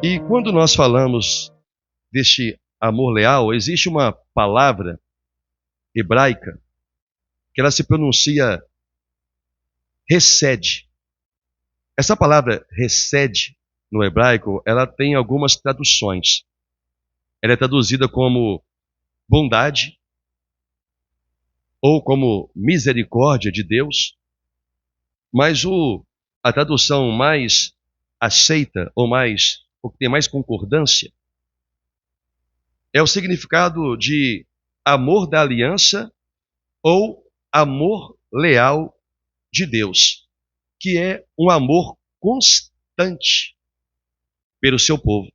E quando nós falamos deste amor leal, existe uma palavra hebraica que ela se pronuncia hesed. Essa palavra hesed no hebraico, ela tem algumas traduções. Ela é traduzida como bondade ou como misericórdia de Deus, mas a tradução mais aceita ou que tem mais concordância é o significado de amor da aliança ou amor leal de Deus, que é um amor constante pelo seu povo.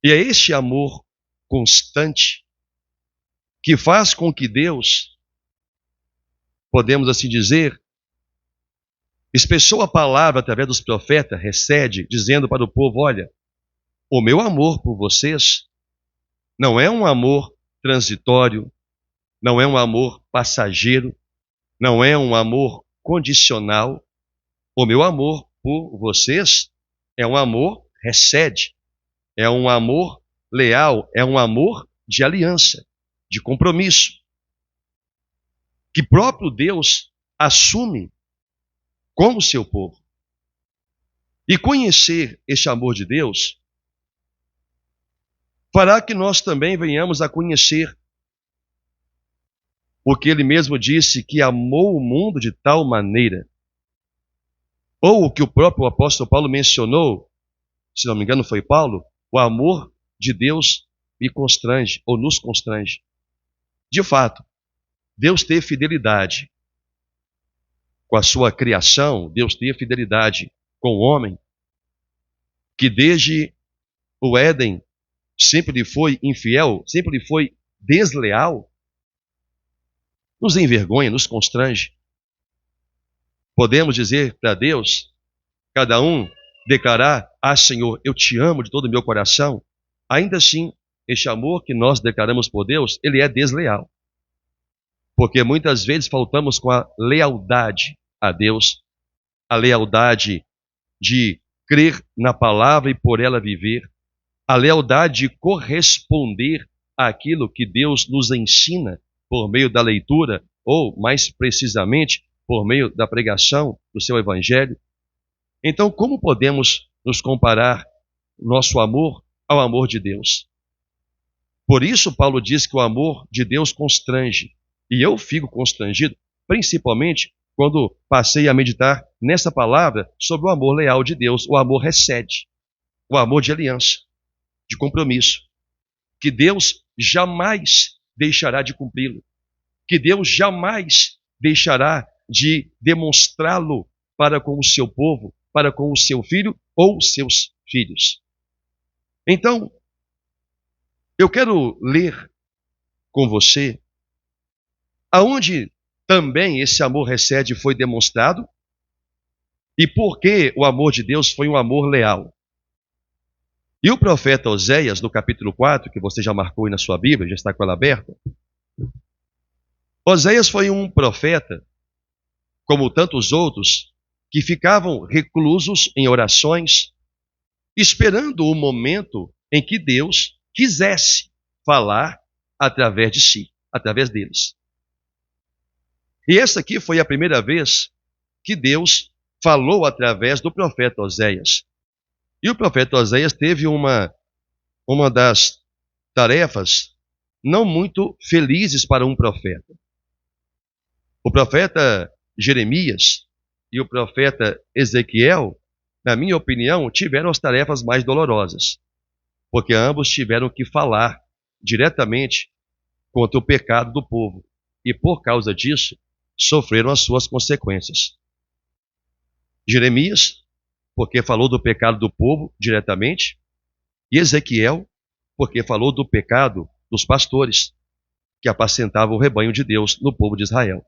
E é este amor constante que faz com que Deus, podemos assim dizer, expressou a palavra através dos profetas, hesed, dizendo para o povo: olha, o meu amor por vocês não é um amor transitório, não é um amor passageiro, não é um amor condicional. O meu amor por vocês é um amor hesed, é um amor leal, é um amor de aliança, de compromisso, que próprio Deus assume como seu povo. E conhecer este amor de Deus fará que nós também venhamos a conhecer, porque ele mesmo disse que amou o mundo de tal maneira, ou o que o próprio apóstolo Paulo mencionou, se não me engano foi Paulo, o amor de Deus me constrange, ou nos constrange. De fato, Deus teve fidelidade com a sua criação, Deus teve fidelidade com o homem, que desde o Éden sempre lhe foi infiel, sempre lhe foi desleal, nos envergonha, nos constrange. Podemos dizer para Deus, cada um declarar: ah, Senhor, eu te amo de todo o meu coração. Ainda assim, este amor que nós declaramos por Deus, ele é desleal. Porque muitas vezes faltamos com a lealdade a Deus, a lealdade de crer na palavra e por ela viver, a lealdade de corresponder àquilo que Deus nos ensina por meio da leitura, ou mais precisamente, por meio da pregação do seu evangelho. Então, como podemos nos comparar nosso amor ao amor de Deus? Por isso, Paulo diz que o amor de Deus constrange. E eu fico constrangido, principalmente quando passei a meditar nessa palavra sobre o amor leal de Deus, o amor hesed, o amor de aliança, de compromisso, que Deus jamais deixará de cumpri-lo, que Deus jamais deixará de demonstrá-lo para com o seu povo, para com o seu filho ou seus filhos. Então, eu quero ler com você aonde também esse amor hesed foi demonstrado e por que o amor de Deus foi um amor leal. E o profeta Oséias, no capítulo 4, que você já marcou aí na sua Bíblia, já está com ela aberta. Oséias foi um profeta, como tantos outros, que ficavam reclusos em orações, esperando o momento em que Deus quisesse falar através de si, através deles. E essa aqui foi a primeira vez que Deus falou através do profeta Oséias. E o profeta Oséias teve uma das tarefas não muito felizes para um profeta. O profeta Jeremias e o profeta Ezequiel, na minha opinião, tiveram as tarefas mais dolorosas, porque ambos tiveram que falar diretamente contra o pecado do povo e, por causa disso, sofreram as suas consequências. Jeremias, porque falou do pecado do povo diretamente, e Ezequiel, porque falou do pecado dos pastores, que apacentavam o rebanho de Deus no povo de Israel.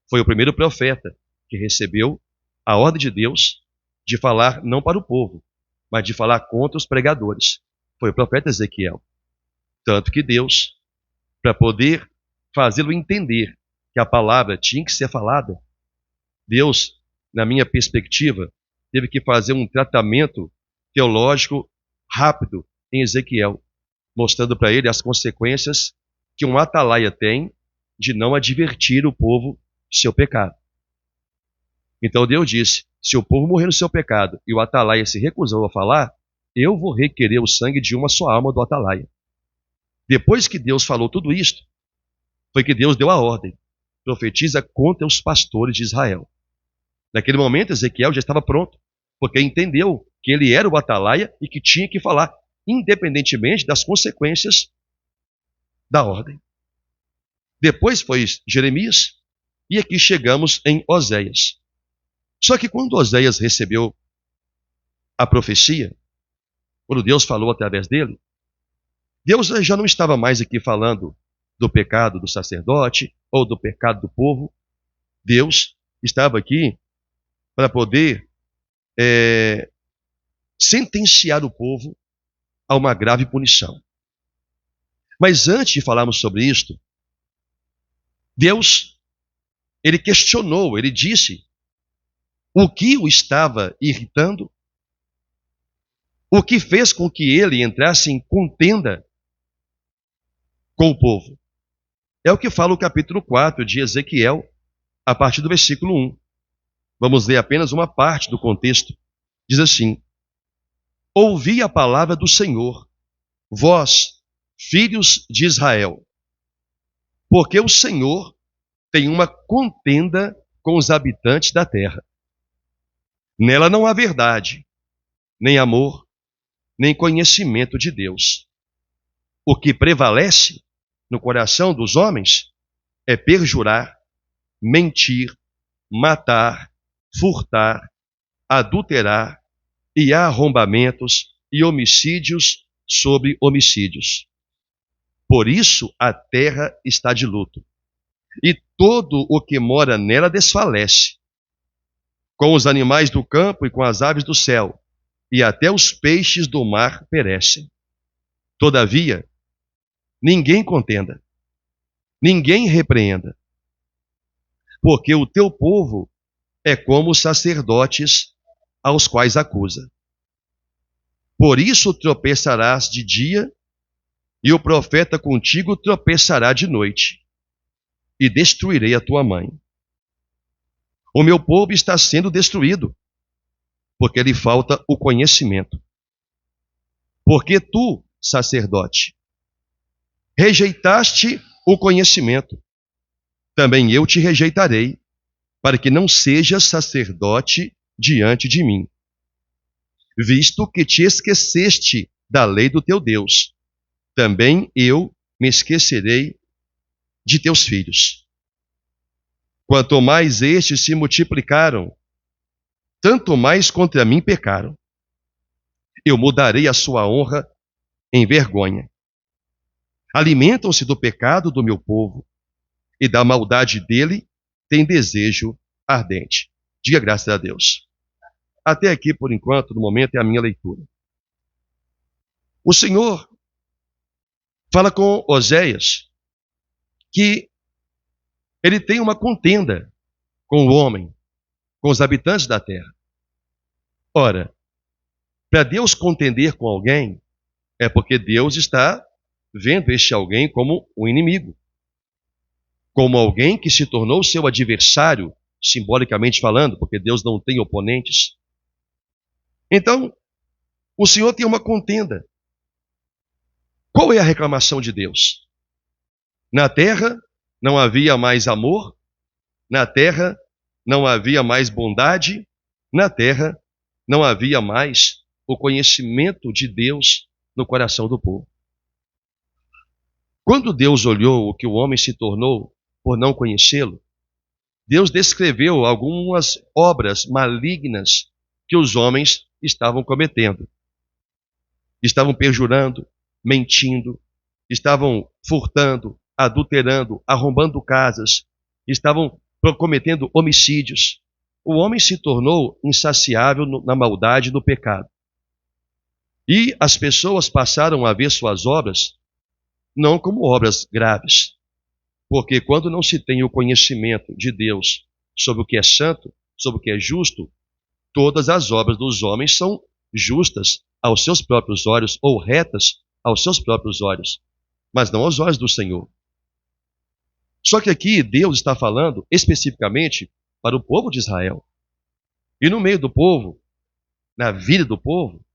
Foi o primeiro profeta que recebeu a ordem de Deus de falar não para o povo, mas de falar contra os pregadores. Foi o profeta Ezequiel. Tanto que Deus, para poder fazê-lo entender que a palavra tinha que ser falada, Deus, na minha perspectiva, teve que fazer um tratamento teológico rápido em Ezequiel, mostrando para ele as consequências que um atalaia tem de não advertir o povo do seu pecado. Então Deus disse: se o povo morrer no seu pecado e o atalaia se recusou a falar, eu vou requerer o sangue de uma só alma do atalaia. Depois que Deus falou tudo isto, foi que Deus deu a ordem: profetiza contra os pastores de Israel. Naquele momento, Ezequiel já estava pronto, porque entendeu que ele era o atalaia e que tinha que falar, independentemente das consequências da ordem. Depois foi Jeremias, e aqui chegamos em Oséias. Só que quando Oséias recebeu a profecia, quando Deus falou através dele, Deus já não estava mais aqui falando do pecado do sacerdote ou do pecado do povo. Deus estava aqui para poder sentenciar o povo a uma grave punição. Mas antes de falarmos sobre isto, Deus, ele questionou, ele disse o que o estava irritando, o que fez com que ele entrasse em contenda com o povo. É o que fala o capítulo 4 de Ezequiel, a partir do versículo 1. Vamos ler apenas uma parte do contexto. Diz assim: ouvi a palavra do Senhor, vós, filhos de Israel, porque o Senhor tem uma contenda com os habitantes da terra. Nela não há verdade, nem amor, nem conhecimento de Deus. O que prevalece no coração dos homens é perjurar, mentir, matar, furtar, adulterar, e há arrombamentos e homicídios sobre homicídios. Por isso a terra está de luto, e todo o que mora nela desfalece. Com os animais do campo e com as aves do céu, e até os peixes do mar perecem. Todavia, ninguém contenda, ninguém repreenda, porque o teu povo é como os sacerdotes aos quais acusa. Por isso tropeçarás de dia, e o profeta contigo tropeçará de noite, e destruirei a tua mãe. O meu povo está sendo destruído, porque lhe falta o conhecimento. Porque tu, sacerdote, rejeitaste o conhecimento, também eu te rejeitarei, para que não sejas sacerdote diante de mim. Visto que te esqueceste da lei do teu Deus, também eu me esquecerei de teus filhos. Quanto mais estes se multiplicaram, tanto mais contra mim pecaram. Eu mudarei a sua honra em vergonha. Alimentam-se do pecado do meu povo, e da maldade dele tem desejo ardente. Diga graças a Deus. Até aqui, por enquanto, no momento, é a minha leitura. O Senhor fala com Oséias que ele tem uma contenda com o homem, com os habitantes da terra. Ora, para Deus contender com alguém, é porque Deus está vendo este alguém como um inimigo, como alguém que se tornou seu adversário, simbolicamente falando, porque Deus não tem oponentes. Então, o Senhor tem uma contenda. Qual é a reclamação de Deus? Na terra não havia mais amor, na terra não havia mais bondade, na terra não havia mais o conhecimento de Deus no coração do povo. Quando Deus olhou o que o homem se tornou por não conhecê-lo, Deus descreveu algumas obras malignas que os homens estavam cometendo. Estavam perjurando, mentindo, estavam furtando, adulterando, arrombando casas, estavam cometendo homicídios. O homem se tornou insaciável na maldade do pecado. E as pessoas passaram a ver suas obras não como obras graves, porque quando não se tem o conhecimento de Deus sobre o que é santo, sobre o que é justo, todas as obras dos homens são justas aos seus próprios olhos, ou retas aos seus próprios olhos, mas não aos olhos do Senhor. Só que aqui Deus está falando especificamente para o povo de Israel. E no meio do povo, na vida do povo,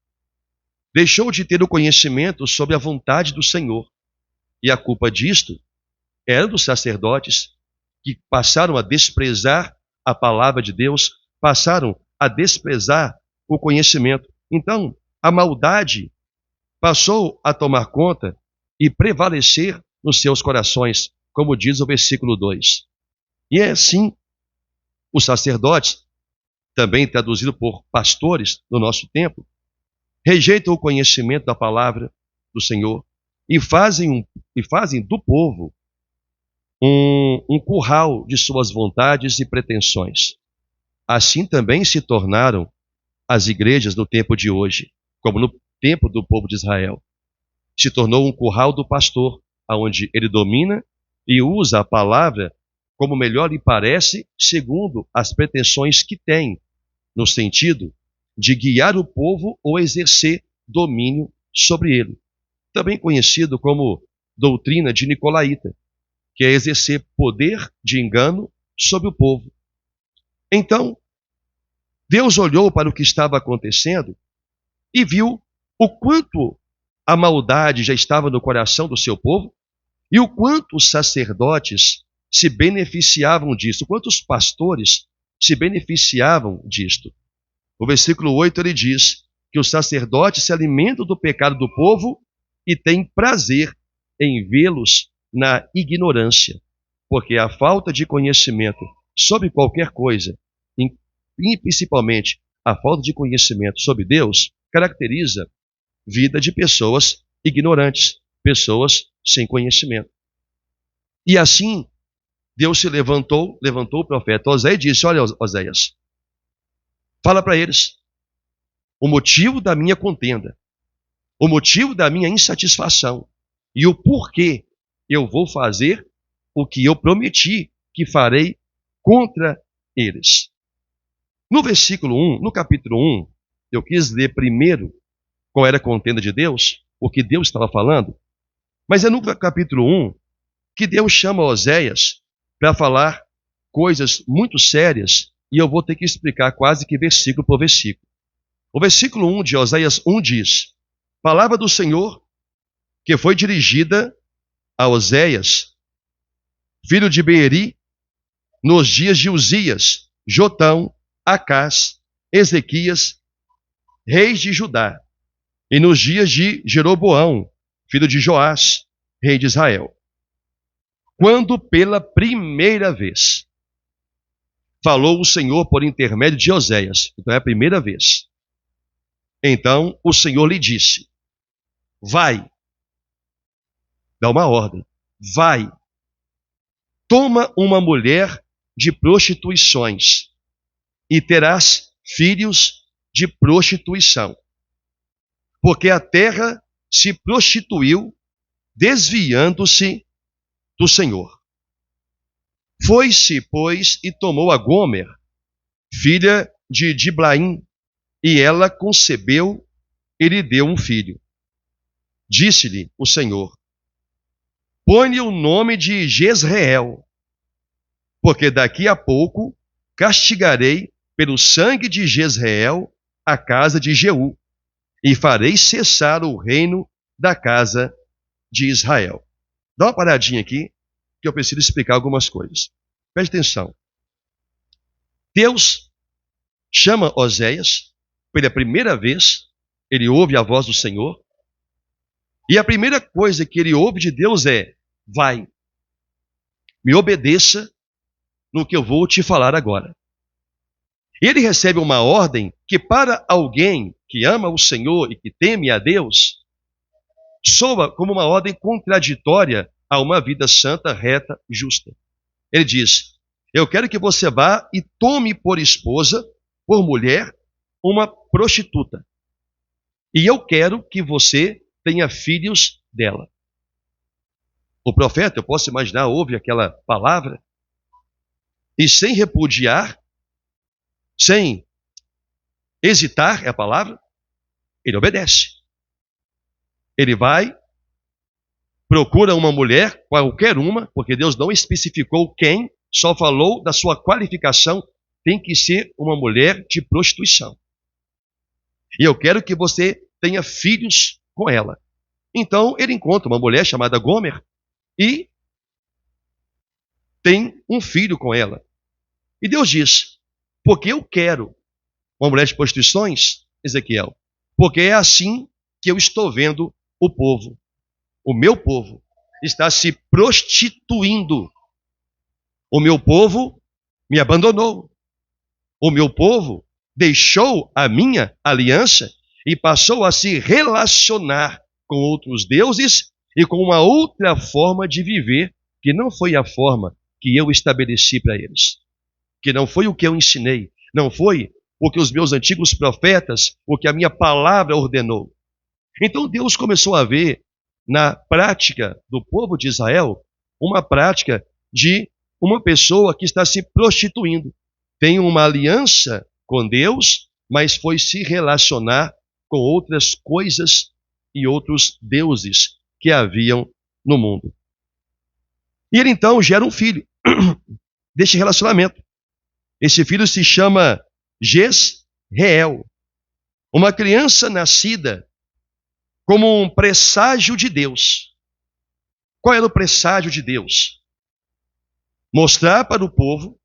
deixou de ter o conhecimento sobre a vontade do Senhor. E a culpa disto era dos sacerdotes, que passaram a desprezar a palavra de Deus, passaram a desprezar o conhecimento. Então, a maldade passou a tomar conta e prevalecer nos seus corações, como diz o versículo 2. E é assim, os sacerdotes, também traduzido por pastores no nosso tempo, rejeitam o conhecimento da palavra do Senhor e fazem do povo um curral de suas vontades e pretensões. Assim também se tornaram as igrejas no tempo de hoje, como no tempo do povo de Israel. Se tornou um curral do pastor, onde ele domina e usa a palavra como melhor lhe parece, segundo as pretensões que tem, no sentido de guiar o povo ou exercer domínio sobre ele. Também conhecido como doutrina de Nicolaíta, que é exercer poder de engano sobre o povo. Então, Deus olhou para o que estava acontecendo e viu o quanto a maldade já estava no coração do seu povo e o quanto os sacerdotes se beneficiavam disso, o quanto os pastores se beneficiavam disto. O versículo 8 ele diz que os sacerdotes se alimentam do pecado do povo e têm prazer em vê-los na ignorância, porque a falta de conhecimento sobre qualquer coisa, e principalmente a falta de conhecimento sobre Deus, caracteriza vida de pessoas ignorantes, pessoas sem conhecimento. E assim, Deus se levantou o profeta Oséias e disse: olha, Oséias, fala para eles o motivo da minha contenda, o motivo da minha insatisfação e o porquê eu vou fazer o que eu prometi que farei contra eles. No versículo 1, no capítulo 1, eu quis ler primeiro qual era a contenda de Deus, o que Deus estava falando, mas é no capítulo 1 que Deus chama Oséias para falar coisas muito sérias e eu vou ter que explicar quase que versículo por versículo. O versículo 1 de Oséias 1 diz: palavra do Senhor que foi dirigida a Oséias, filho de Beeri, nos dias de Uzias, Jotão, Acás, Ezequias, reis de Judá, e nos dias de Jeroboão, filho de Joás, rei de Israel. Quando pela primeira vez falou o Senhor por intermédio de Oséias, então é a primeira vez. Então o Senhor lhe disse: vai, dá uma ordem, vai, toma uma mulher de prostituições e terás filhos de prostituição, porque a terra se prostituiu, desviando-se do Senhor. Foi-se, pois, e tomou a Gomer, filha de Diblaim, e ela concebeu e lhe deu um filho. Disse-lhe o Senhor: põe-lhe o nome de Jezreel, porque daqui a pouco castigarei pelo sangue de Jezreel a casa de Jeú, e farei cessar o reino da casa de Israel. Dá uma paradinha aqui, que eu preciso explicar algumas coisas. Preste atenção. Deus chama Oséias, pela primeira vez, ele ouve a voz do Senhor, e a primeira coisa que ele ouve de Deus é: vai, me obedeça no que eu vou te falar agora. Ele recebe uma ordem que, para alguém que ama o Senhor e que teme a Deus, soa como uma ordem contraditória a uma vida santa, reta, justa. Ele diz: eu quero que você vá e tome por esposa, por mulher, uma prostituta. E eu quero que você tenha filhos dela. O profeta, eu posso imaginar, ouve aquela palavra e sem repudiar, sem hesitar, é a palavra, Ele obedece. Ele vai, procura uma mulher, qualquer uma, porque Deus não especificou quem, só falou da sua qualificação, tem que ser uma mulher de prostituição. E eu quero que você tenha filhos com ela. Então ele encontra uma mulher chamada Gomer e tem um filho com ela. E Deus diz, porque eu quero uma mulher de prostituições, Ezequiel, porque é assim que eu estou vendo o povo. O meu povo está se prostituindo. O meu povo me abandonou. O meu povo deixou a minha aliança e passou a se relacionar com outros deuses e com uma outra forma de viver que não foi a forma que eu estabeleci para eles. Que não foi o que eu ensinei, não foi o que os meus antigos profetas, o que a minha palavra ordenou. Então Deus começou a ver na prática do povo de Israel uma prática de uma pessoa que está se prostituindo. Tem uma aliança com Deus, mas foi se relacionar com outras coisas e outros deuses que haviam no mundo. E ele então gera um filho deste relacionamento. Esse filho se chama Jezreel, uma criança nascida como um presságio de Deus. Qual era o presságio de Deus? Mostrar para o povo,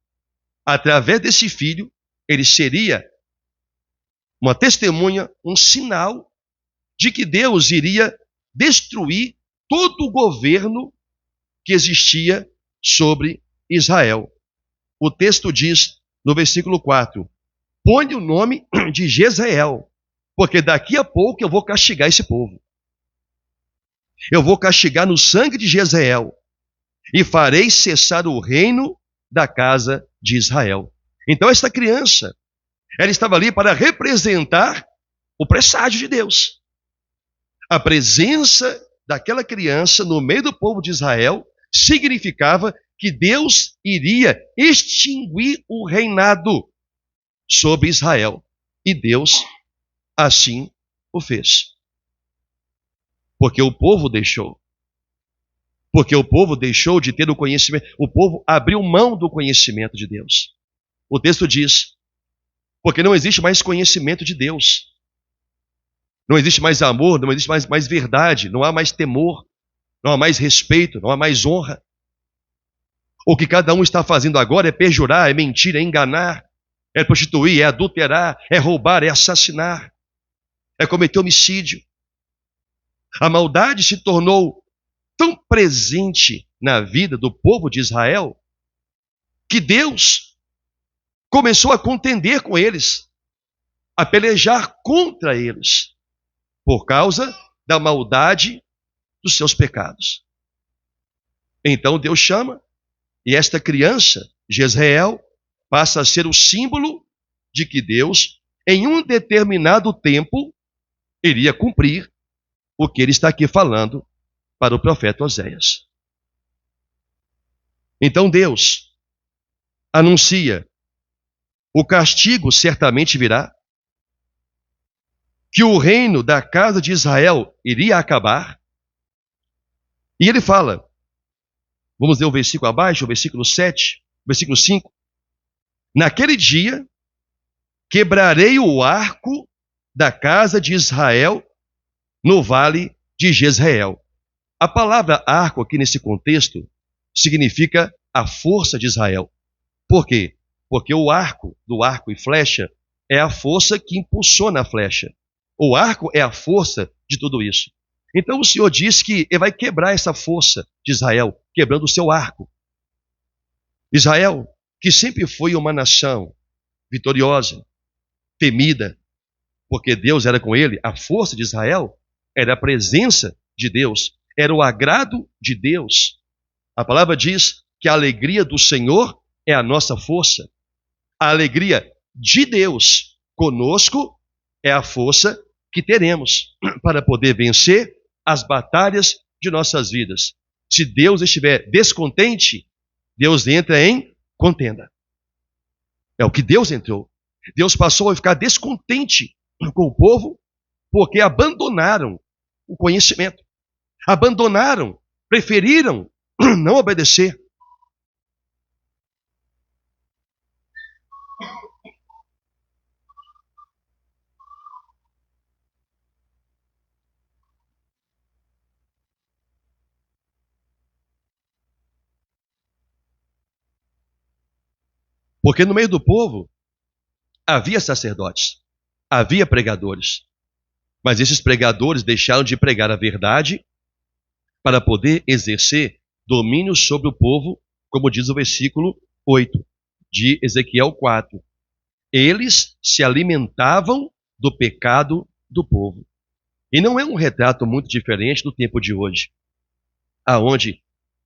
através desse filho, ele seria uma testemunha, um sinal de que Deus iria destruir todo o governo que existia sobre Israel. O texto diz, no versículo 4, põe o nome de Jezreel, porque daqui a pouco eu vou castigar esse povo. Eu vou castigar no sangue de Jezreel e farei cessar o reino da casa de Israel. Então esta criança, ela estava ali para representar o presságio de Deus. A presença daquela criança no meio do povo de Israel significava que Deus iria extinguir o reinado sobre Israel. E Deus assim o fez. Porque o povo deixou. Porque o povo deixou de ter o conhecimento. O povo abriu mão do conhecimento de Deus. O texto diz, porque não existe mais conhecimento de Deus. Não existe mais amor, não existe mais verdade, não há mais temor, não há mais respeito, não há mais honra. O que cada um está fazendo agora é perjurar, é mentir, é enganar, é prostituir, é adulterar, é roubar, é assassinar, é cometer homicídio. A maldade se tornou tão presente na vida do povo de Israel que Deus começou a contender com eles, a pelejar contra eles, por causa da maldade dos seus pecados. Então Deus chama, e esta criança, Jezreel, passa a ser o símbolo de que Deus, em um determinado tempo, iria cumprir o que ele está aqui falando para o profeta Oséias. Então Deus anuncia, o castigo certamente virá, que o reino da casa de Israel iria acabar, e ele fala, vamos ler o versículo abaixo, o versículo 7, versículo 5, naquele dia quebrarei o arco da casa de Israel no vale de Jezreel. A palavra arco aqui nesse contexto significa a força de Israel. Por quê? Porque o arco, do arco e flecha, é a força que impulsiona a flecha. O arco é a força de tudo isso. Então o Senhor diz que ele vai quebrar essa força de Israel, quebrando o seu arco. Israel, que sempre foi uma nação vitoriosa, temida, porque Deus era com ele, a força de Israel era a presença de Deus, era o agrado de Deus. A palavra diz que a alegria do Senhor é a nossa força. A alegria de Deus conosco é a força que teremos para poder vencer as batalhas de nossas vidas. Se Deus estiver descontente, Deus entra em contenda. É o que Deus entrou. Deus passou a ficar descontente com o povo, porque abandonaram o conhecimento. Abandonaram, preferiram não obedecer. Porque no meio do povo havia sacerdotes, havia pregadores. Mas esses pregadores deixaram de pregar a verdade para poder exercer domínio sobre o povo, como diz o versículo 8 de Ezequiel 4. Eles se alimentavam do pecado do povo. E não é um retrato muito diferente do tempo de hoje, aonde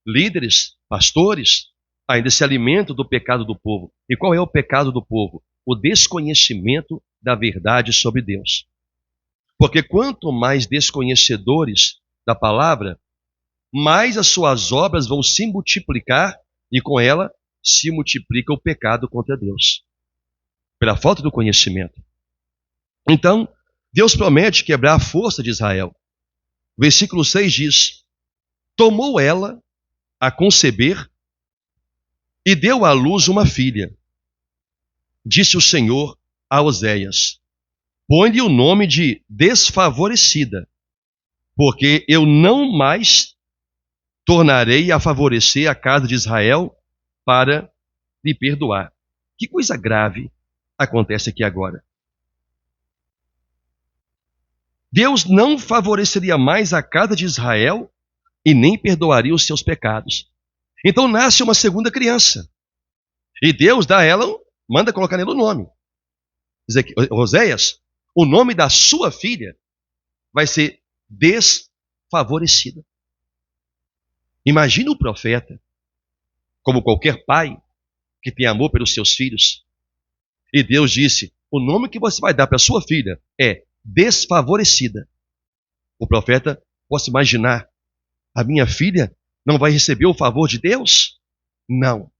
líderes, pastores, ainda se alimentam do pecado do povo. E qual é o pecado do povo? O desconhecimento da verdade sobre Deus. Porque quanto mais desconhecedores da palavra, mais as suas obras vão se multiplicar e com ela se multiplica o pecado contra Deus. Pela falta do conhecimento. Então, Deus promete quebrar a força de Israel. Versículo 6 diz: tomou ela a conceber e deu à luz uma filha. Disse o Senhor a Oséias: põe-lhe o nome de desfavorecida, porque eu não mais tornarei a favorecer a casa de Israel para lhe perdoar. Que coisa grave acontece aqui agora. Deus não favoreceria mais a casa de Israel e nem perdoaria os seus pecados. Então nasce uma segunda criança. E Deus dá a ela, manda colocar nele o nome. Oséias, o nome da sua filha vai ser desfavorecida. Imagina o profeta, como qualquer pai que tem amor pelos seus filhos. E Deus disse: o nome que você vai dar para sua filha é desfavorecida. O profeta, posso imaginar, a minha filha não vai receber o favor de Deus? Não,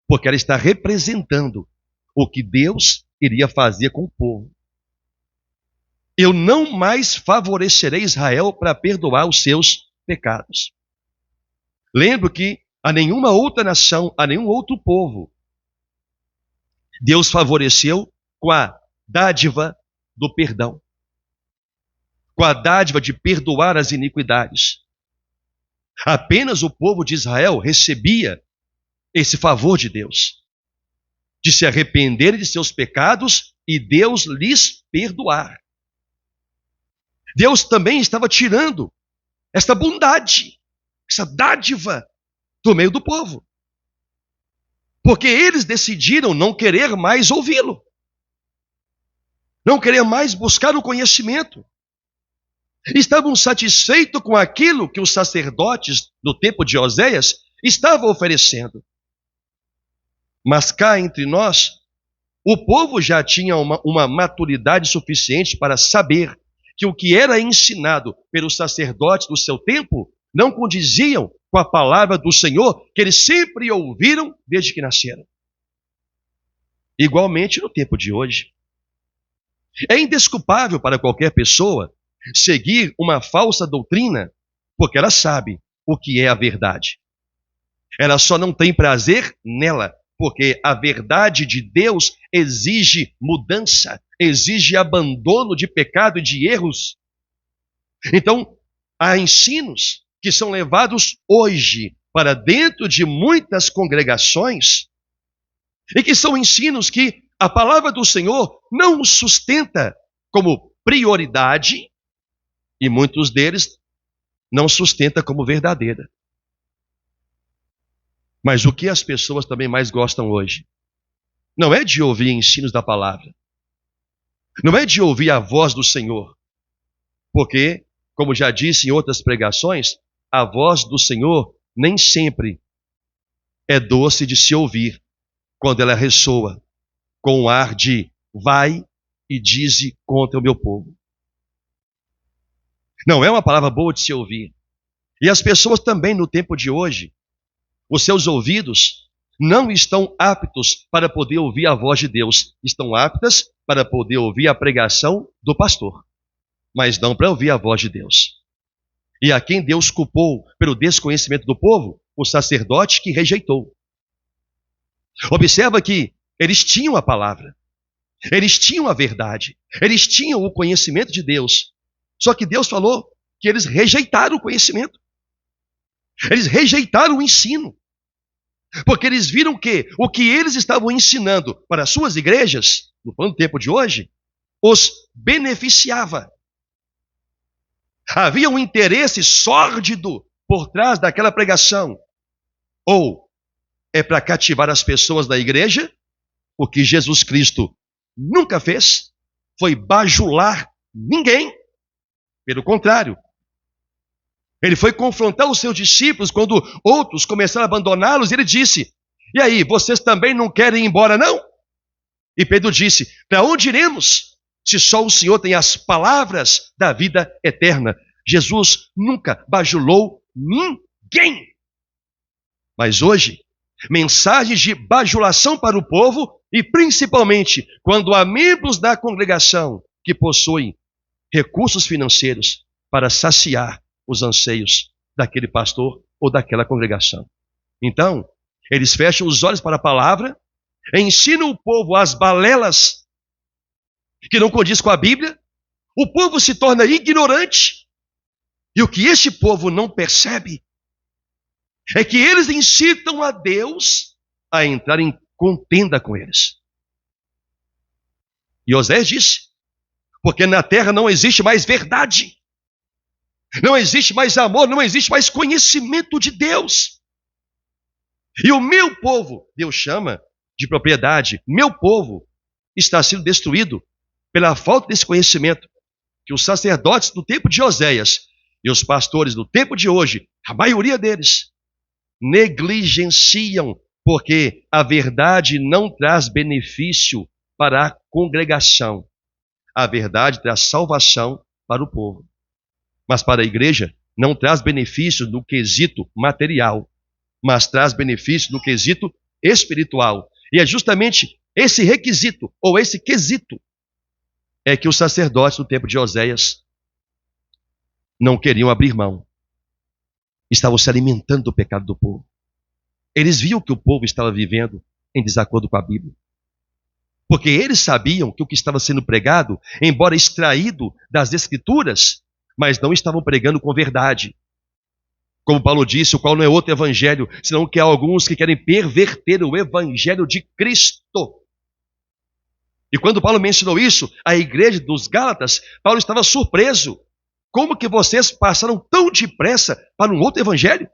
porque ela está representando o que Deus iria fazer com o povo. Eu não mais favorecerei Israel para perdoar os seus pecados. Lembro que a nenhuma outra nação, a nenhum outro povo, Deus favoreceu com a dádiva do perdão. Com a dádiva de perdoar as iniquidades. Apenas o povo de Israel recebia esse favor de Deus, de se arrependerem de seus pecados e Deus lhes perdoar. Deus também estava tirando esta bondade, essa dádiva do meio do povo, porque eles decidiram não querer mais ouvi-lo, não querer mais buscar o conhecimento. Estavam satisfeitos com aquilo que os sacerdotes no tempo de Oséias estavam oferecendo. Mas cá entre nós, o povo já tinha uma maturidade suficiente para saber que o que era ensinado pelos sacerdotes do seu tempo não condiziam com a palavra do Senhor que eles sempre ouviram desde que nasceram. Igualmente no tempo de hoje. É indesculpável para qualquer pessoa seguir uma falsa doutrina, porque ela sabe o que é a verdade. Ela só não tem prazer nela, porque a verdade de Deus exige mudança, exige abandono de pecado e de erros. Então, há ensinos que são levados hoje para dentro de muitas congregações e que são ensinos que a palavra do Senhor não sustenta como prioridade e muitos deles não sustenta como verdadeira. Mas o que as pessoas também mais gostam hoje não é de ouvir ensinos da palavra, não é de ouvir a voz do Senhor, porque, como já disse em outras pregações, a voz do Senhor nem sempre é doce de se ouvir quando ela ressoa com o ar de vai e dize contra o meu povo. Não é uma palavra boa de se ouvir. E as pessoas também no tempo de hoje, os seus ouvidos não estão aptos para poder ouvir a voz de Deus. Estão aptas para poder ouvir a pregação do pastor. mas não para ouvir a voz de Deus. E a quem Deus culpou pelo desconhecimento do povo? O sacerdote que rejeitou. Observa que eles tinham a palavra, eles tinham a verdade, eles tinham o conhecimento de Deus. Só que Deus falou que eles rejeitaram o conhecimento. Eles rejeitaram o ensino. Porque eles viram que o que eles estavam ensinando para as suas igrejas, no tempo de hoje, os beneficiava. Havia um interesse sórdido por trás daquela pregação. Ou é para cativar as pessoas da igreja, o que Jesus Cristo nunca fez, foi bajular ninguém. Pelo contrário, ele foi confrontar os seus discípulos quando outros começaram a abandoná-los, e ele disse: e aí, vocês também não querem ir embora, não? E Pedro disse: para onde iremos, se só o Senhor tem as palavras da vida eterna? Jesus nunca bajulou ninguém. Mas hoje, mensagens de bajulação para o povo, e principalmente quando há membros da congregação que possuem recursos financeiros para saciar os anseios daquele pastor ou daquela congregação. Então, eles fecham os olhos para a palavra, ensinam o povo as balelas que não condiz com a Bíblia, o povo se torna ignorante, e o que esse povo não percebe é que eles incitam a Deus a entrar em contenda com eles. E Oséias disse: porque na terra não existe mais verdade, não existe mais amor, não existe mais conhecimento de Deus. E o meu povo, Deus chama de propriedade, meu povo está sendo destruído pela falta desse conhecimento que os sacerdotes do tempo de Oséias e os pastores do tempo de hoje, a maioria deles, negligenciam, porque a verdade não traz benefício para a congregação. A verdade traz salvação para o povo. Mas para a igreja não traz benefício no quesito material, mas traz benefício no quesito espiritual. E é justamente esse requisito, ou esse quesito, é que os sacerdotes do tempo de Oséias não queriam abrir mão. Estavam se alimentando do pecado do povo. Eles viam que o povo estava vivendo em desacordo com a Bíblia. Porque eles sabiam que o que estava sendo pregado, embora extraído das Escrituras, mas não estavam pregando com verdade. Como Paulo disse, o qual não é outro evangelho, senão que há alguns que querem perverter o evangelho de Cristo. E quando Paulo mencionou isso, a igreja dos Gálatas, Paulo estava surpreso. Como que vocês passaram tão depressa para um outro evangelho?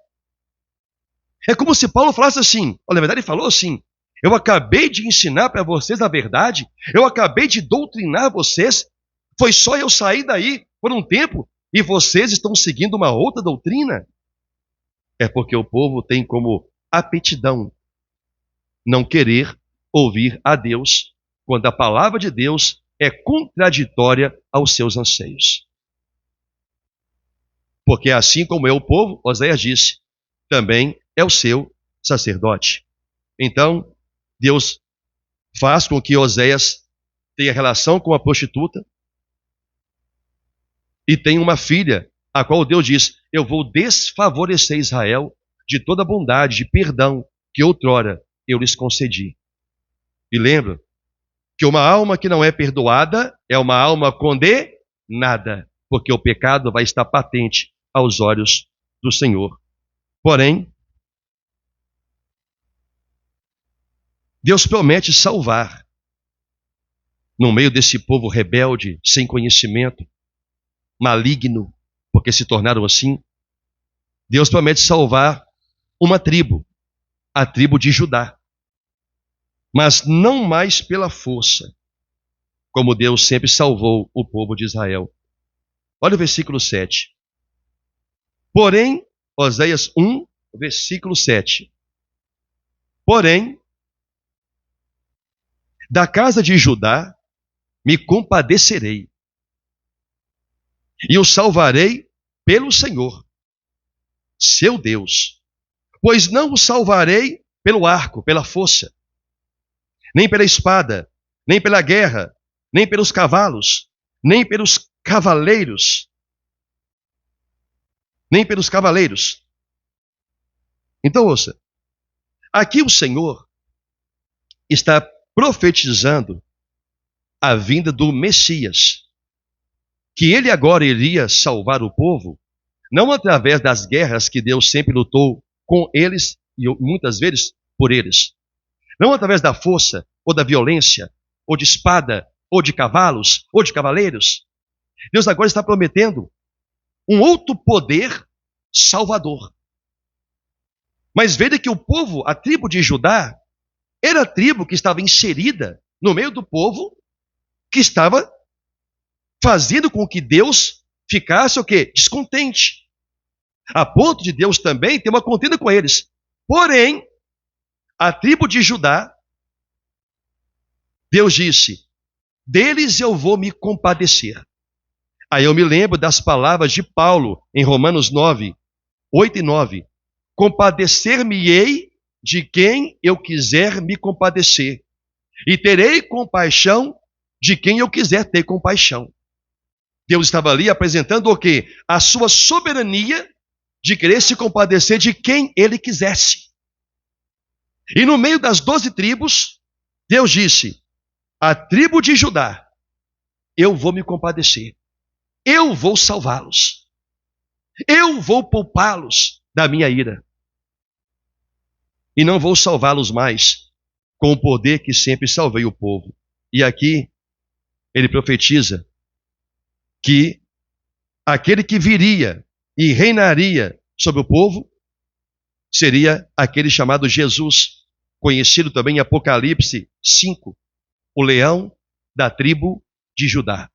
É como se Paulo falasse assim, na verdade ele falou assim: eu acabei de ensinar para vocês a verdade, eu acabei de doutrinar vocês, foi só eu sair daí por um tempo e vocês estão seguindo uma outra doutrina? É porque o povo tem como aptidão não querer ouvir a Deus quando a palavra de Deus é contraditória aos seus anseios. Porque assim como é o povo, Oséias disse, também é o seu sacerdote. Então, Deus faz com que Oséias tenha relação com a prostituta e tenha uma filha, a qual Deus diz: eu vou desfavorecer Israel de toda a bondade, de perdão que outrora eu lhes concedi. E lembra que uma alma que não é perdoada é uma alma condenada, porque o pecado vai estar patente aos olhos do Senhor. Porém, Deus promete salvar, no meio desse povo rebelde, sem conhecimento, maligno, porque se tornaram assim. Deus promete salvar uma tribo, a tribo de Judá. Mas não mais pela força, como Deus sempre salvou o povo de Israel. Olha o versículo 7. Porém, Oséias 1, versículo 7. Porém, da casa de Judá me compadecerei e o salvarei pelo Senhor, seu Deus. Pois não o salvarei pelo arco, pela força, nem pela espada, nem pela guerra, nem pelos cavalos, nem pelos cavaleiros. Nem pelos cavaleiros. Então, ouça. Aqui o Senhor está profetizando a vinda do Messias. Que ele agora iria salvar o povo, não através das guerras que Deus sempre lutou com eles e muitas vezes por eles. Não através da força, ou da violência, ou de espada, ou de cavalos, ou de cavaleiros. Deus agora está prometendo um outro poder salvador. Mas veja que o povo, a tribo de Judá, era a tribo que estava inserida no meio do povo que estava fazendo com que Deus ficasse o quê? Descontente. A ponto de Deus também ter uma contenda com eles. Porém, a tribo de Judá, Deus disse, deles eu vou me compadecer. Aí eu me lembro das palavras de Paulo em Romanos 9, 8 e 9. Compadecer-me-ei de quem eu quiser me compadecer, e terei compaixão de quem eu quiser ter compaixão. Deus estava ali apresentando o quê? A sua soberania de querer se compadecer de quem ele quisesse. E no meio das 12 tribos, Deus disse, a tribo de Judá, eu vou me compadecer. Eu vou salvá-los. Eu vou poupá-los da minha ira. E não vou salvá-los mais com o poder que sempre salvei o povo. E aqui, ele profetiza que aquele que viria e reinaria sobre o povo seria aquele chamado Jesus, conhecido também em Apocalipse 5, o leão da tribo de Judá.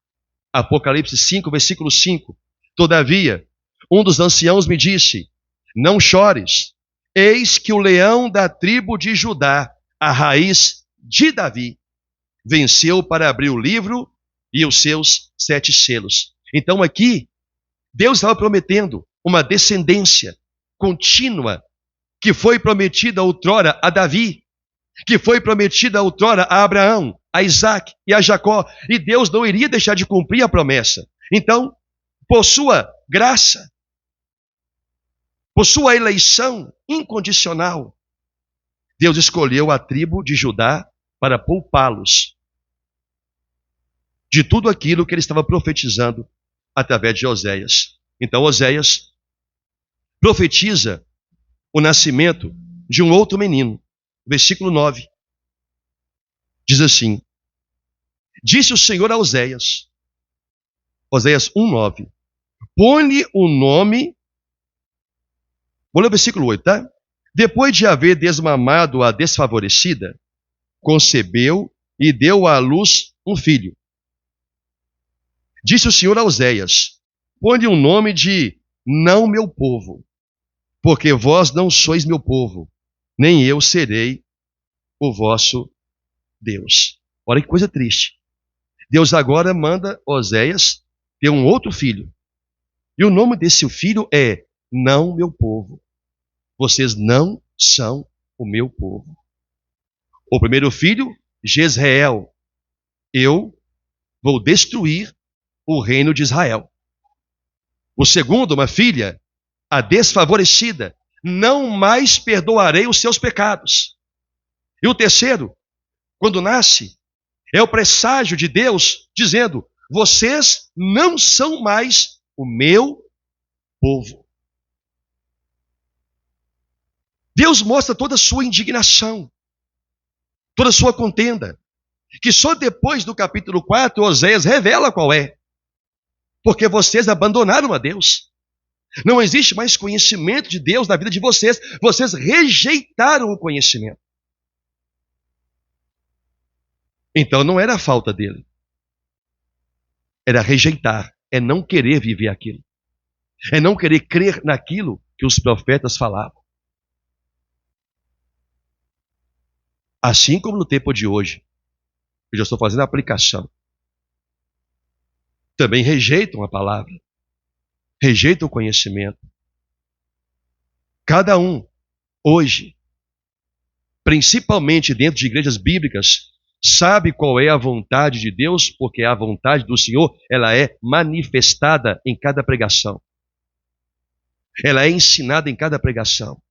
Apocalipse 5, versículo 5. Todavia, um dos anciãos me disse, não chores, eis que o leão da tribo de Judá, a raiz de Davi, venceu para abrir o livro e os seus 7 selos. Então aqui, Deus estava prometendo uma descendência contínua que foi prometida outrora a Davi, que foi prometida outrora a Abraão, a Isaac e a Jacó, e Deus não iria deixar de cumprir a promessa. Então, por sua graça, por sua eleição incondicional, Deus escolheu a tribo de Judá para poupá-los de tudo aquilo que ele estava profetizando através de Oséias. Então, Oséias profetiza o nascimento de um outro menino. Versículo 9. Diz assim, disse o Senhor a Oséias, Oséias 1:9, põe-lhe o nome, vou ler o versículo 8, tá? Depois de haver desmamado a desfavorecida, concebeu e deu à luz um filho. Disse o Senhor a Oséias, põe-lhe o nome de não meu povo, porque vós não sois meu povo, nem eu serei o vosso Deus. Olha que coisa triste. Deus agora manda Oséias ter um outro filho. E o nome desse filho é não meu povo. Vocês não são o meu povo. O primeiro filho, Jezreel. Eu vou destruir o reino de Israel. O segundo, uma filha, a desfavorecida. Não mais perdoarei os seus pecados. E o terceiro, quando nasce, é o presságio de Deus dizendo, vocês não são mais o meu povo. Deus mostra toda a sua indignação, toda a sua contenda, que só depois do capítulo 4, Oséias revela qual é. Porque vocês abandonaram a Deus. Não existe mais conhecimento de Deus na vida de vocês. Vocês rejeitaram o conhecimento. Então não era a falta dele. Era rejeitar. É não querer viver aquilo. É não querer crer naquilo que os profetas falavam. Assim como no tempo de hoje, eu já estou fazendo a aplicação. Também rejeitam a palavra. Rejeitam o conhecimento. Cada um, hoje, principalmente dentro de igrejas bíblicas, sabe qual é a vontade de Deus, porque a vontade do Senhor, ela é manifestada em cada pregação. Ela é ensinada em cada pregação.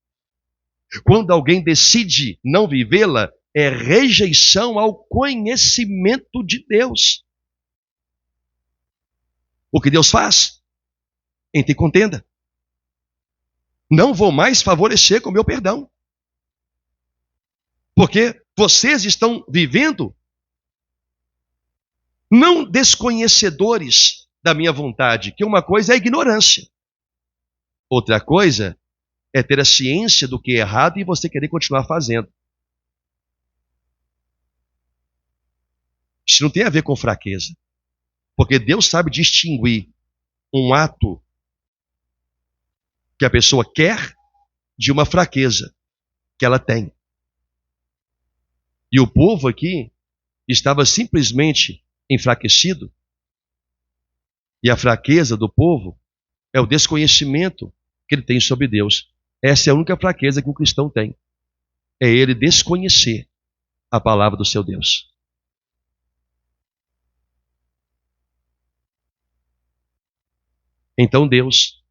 Quando alguém decide não vivê-la, é rejeição ao conhecimento de Deus. O que Deus faz? Entre contenda. Não vou mais favorecer com o meu perdão. Porque vocês estão vivendo não desconhecedores da minha vontade, que uma coisa é a ignorância. Outra coisa é ter a ciência do que é errado e você querer continuar fazendo. Isso não tem a ver com fraqueza. Porque Deus sabe distinguir um ato que a pessoa quer de uma fraqueza que ela tem. E o povo aqui estava simplesmente enfraquecido. E a fraqueza do povo é o desconhecimento que ele tem sobre Deus. Essa é a única fraqueza que um cristão tem. É ele desconhecer a palavra do seu Deus. Então Deus,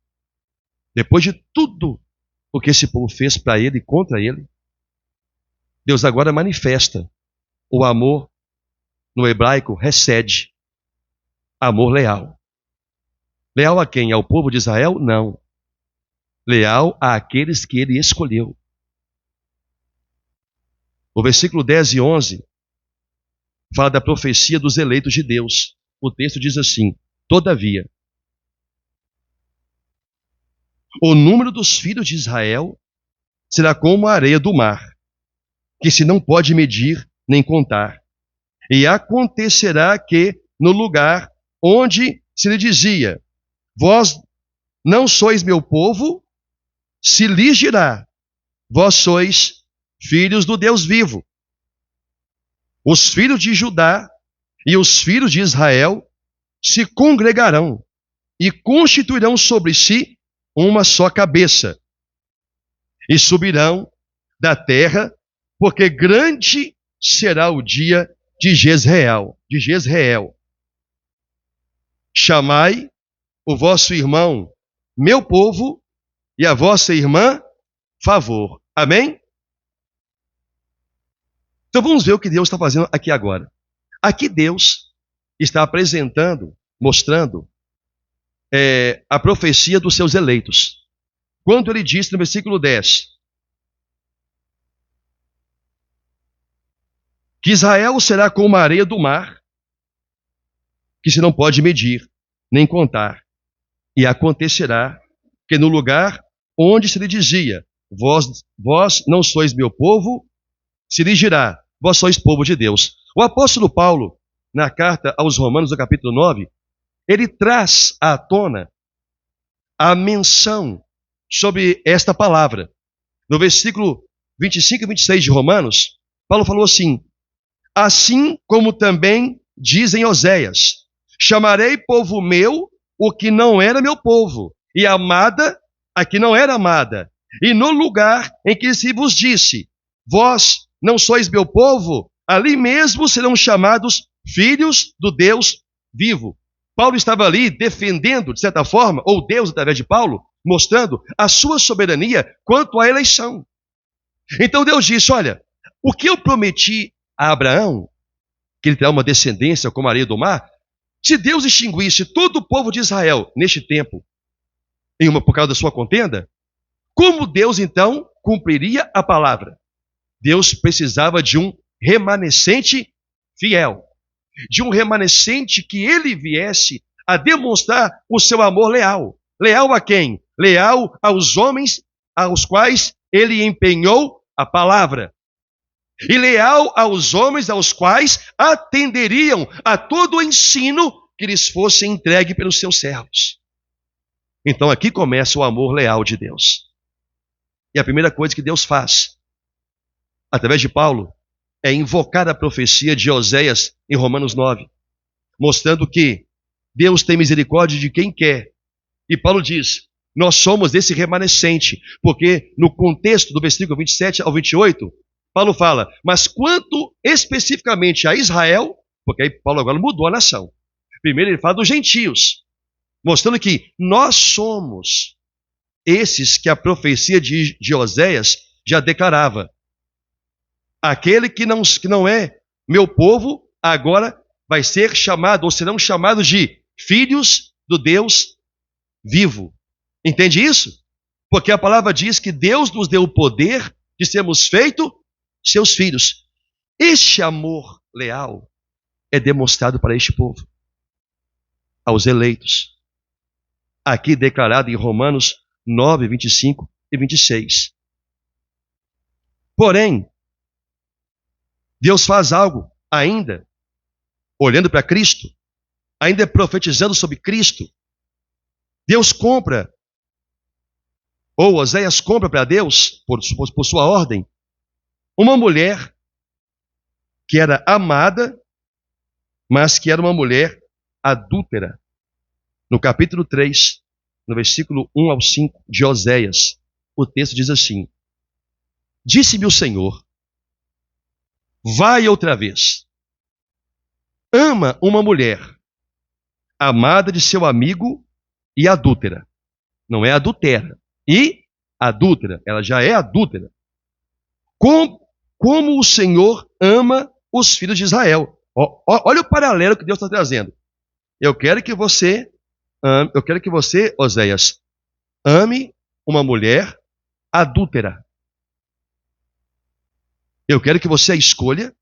depois de tudo o que esse povo fez para ele e contra ele, Deus agora manifesta o amor, no hebraico, hesed, amor leal. Leal a quem? Ao povo de Israel? Não. Leal àqueles que ele escolheu. O versículo 10 e 11 fala da profecia dos eleitos de Deus. O texto diz assim: todavia, o número dos filhos de Israel será como a areia do mar, que se não pode medir nem contar. E acontecerá que, no lugar onde se lhe dizia, vós não sois meu povo, se lhes dirá, vós sois filhos do Deus vivo. Os filhos de Judá e os filhos de Israel se congregarão e constituirão sobre si uma só cabeça. E subirão da terra, porque grande será o dia de Jezreel. Chamai o vosso irmão, meu povo, e a vossa irmã, favor. Amém? Então vamos ver o que Deus está fazendo aqui agora. Aqui Deus está apresentando, mostrando a profecia dos seus eleitos. Quando ele disse no versículo 10, que Israel será como a areia do mar, que se não pode medir, nem contar. E acontecerá que no lugar onde se lhe dizia, vós não sois meu povo, se lhe dirá, vós sois povo de Deus. O apóstolo Paulo, na carta aos Romanos, no capítulo 9, ele traz à tona a menção sobre esta palavra. No versículo 25 e 26 de Romanos, Paulo falou assim, assim como também dizem Oséias, chamarei povo meu o que não era meu povo, e amada a que não era amada. E no lugar em que se vos disse, vós não sois meu povo, ali mesmo serão chamados filhos do Deus vivo. Paulo estava ali defendendo, de certa forma, ou Deus, através de Paulo, mostrando a sua soberania quanto à eleição. Então Deus disse, olha, o que eu prometi a Abraão, que ele terá uma descendência como a areia do mar, se Deus extinguisse todo o povo de Israel neste tempo, por causa da sua contenda, como Deus então cumpriria a palavra? Deus precisava de um remanescente fiel, de um remanescente que ele viesse a demonstrar o seu amor leal. Leal a quem? Leal aos homens aos quais ele empenhou a palavra. E leal aos homens aos quais atenderiam a todo o ensino que lhes fosse entregue pelos seus servos. Então aqui começa o amor leal de Deus. E a primeira coisa que Deus faz, através de Paulo, é invocar a profecia de Oséias em Romanos 9, mostrando que Deus tem misericórdia de quem quer. E Paulo diz, nós somos desse remanescente, porque no contexto do versículo 27 ao 28, Paulo fala, mas quanto especificamente a Israel, porque aí Paulo agora mudou a nação. Primeiro ele fala dos gentios, mostrando que nós somos esses que a profecia de Oséias já declarava. Aquele que não é meu povo, agora vai ser chamado, ou serão chamados de filhos do Deus vivo. Entende isso? Porque a palavra diz que Deus nos deu o poder de sermos feitos seus filhos. Este amor leal é demonstrado para este povo, aos eleitos. Aqui declarado em Romanos 9, 25 e 26. Porém, Deus faz algo ainda, olhando para Cristo, ainda profetizando sobre Cristo. Deus compra, ou Oséias compra para Deus, por sua ordem, uma mulher que era amada, mas que era uma mulher adúltera. No capítulo 3, no versículo 1 ao 5 de Oséias, o texto diz assim: Disse-me o Senhor, vai outra vez, ama uma mulher, amada de seu amigo e adúltera. Não é adultera. E adúltera, ela já é adúltera. Como o Senhor ama os filhos de Israel. Olha o paralelo que Deus está trazendo. Eu quero que você, Oséias, ame uma mulher adúltera. Eu quero que você a escolha.